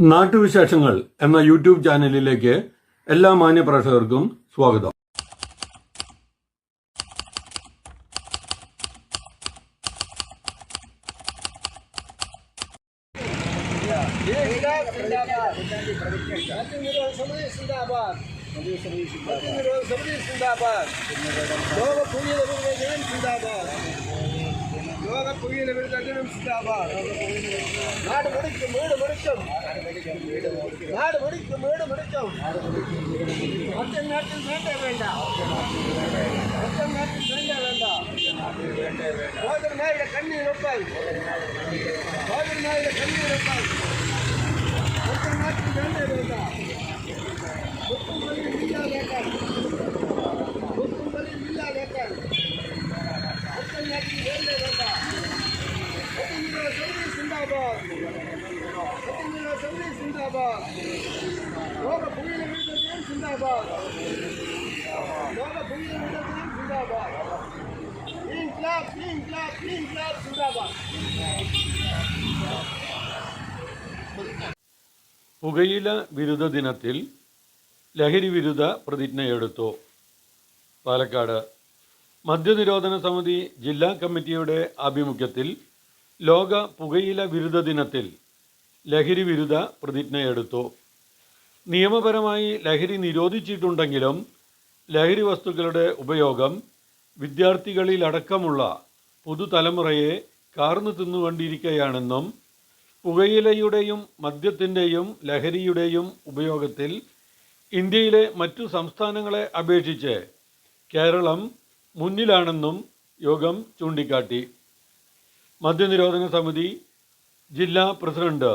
നാട്ടുവിശേഷങ്ങൾ എന്ന യൂട്യൂബ് ചാനലിലേക്ക് എല്ലാ മാന്യപ്രേക്ഷകർക്കും സ്വാഗതം. പുകയില വിരുദ്ധ ദിനത്തിൽ ലഹരി വിരുദ്ധ പ്രതിജ്ഞയെടുത്തു. പാലക്കാട് മദ്യനിരോധന സമിതി ജില്ലാ കമ്മിറ്റിയുടെ ആഭിമുഖ്യത്തിൽ ലോക പുകയില വിരുദ്ധ ദിനത്തിൽ ലഹരി വിരുദ്ധ പ്രതിജ്ഞയെടുത്തു. നിയമപരമായി ലഹരി നിരോധിച്ചിട്ടുണ്ടെങ്കിലും ലഹരി വസ്തുക്കളുടെ ഉപയോഗം വിദ്യാർത്ഥികളിലടക്കമുള്ള പുതുതലമുറയെ കാർന്നു തിന്നുകൊണ്ടിരിക്കുകയാണെന്നും പുകയിലയുടെയും മദ്യത്തിൻ്റെയും ലഹരിയുടെയും ഉപയോഗത്തിൽ ഇന്ത്യയിലെ മറ്റു സംസ്ഥാനങ്ങളെ അപേക്ഷിച്ച് കേരളം മുന്നിലാണെന്നും യോഗം ചൂണ്ടിക്കാട്ടി. മദ്യനിരോധന സമിതി ജില്ലാ പ്രസിഡന്റ്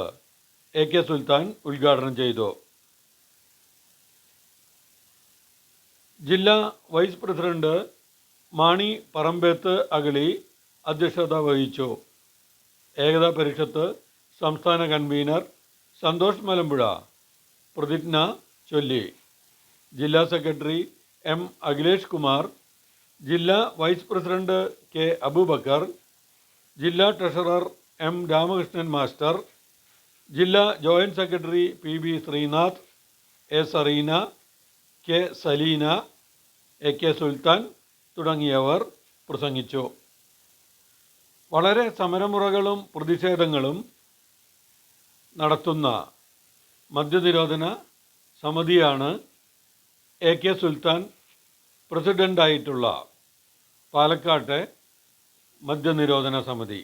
AK സുൽത്താൻ ഉദ്ഘാടനം ചെയ്തു. ജില്ലാ വൈസ് പ്രസിഡന്റ് മാണി പറമ്പേത്ത് അഗളി അധ്യക്ഷത വഹിച്ചു. ഏകതാ പരിഷത്ത് സംസ്ഥാന കൺവീനർ സന്തോഷ് മലമ്പുഴ പ്രതിജ്ഞ ചൊല്ലി. ജില്ലാ സെക്രട്ടറി M അഖിലേഷ് കുമാർ, ജില്ലാ വൈസ് പ്രസിഡന്റ് K അബൂബക്കർ, ജില്ലാ ട്രഷറർ M രാമകൃഷ്ണൻ മാസ്റ്റർ, ജില്ലാ joint secretary PB Srinath, A Sareena, K Saleena, AK Sultan തുടങ്ങിയവർ പ്രസംഗിച്ചു. വളരെ സമരമുറകളും പ്രതിഷേധങ്ങളും നടത്തുന്ന മദ്യനിരോധന സമിതിയാണ് AK സുൽത്താൻ പ്രസിഡൻ്റായിട്ടുള്ള പാലക്കാട്ടെ മദ്യനിരോധന സമിതി.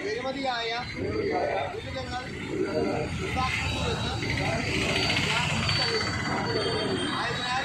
നിരവധിയായ ദുരിതങ്ങൾ ഉണ്ടാക്കുന്നുവെന്ന് ആയതിനാൽ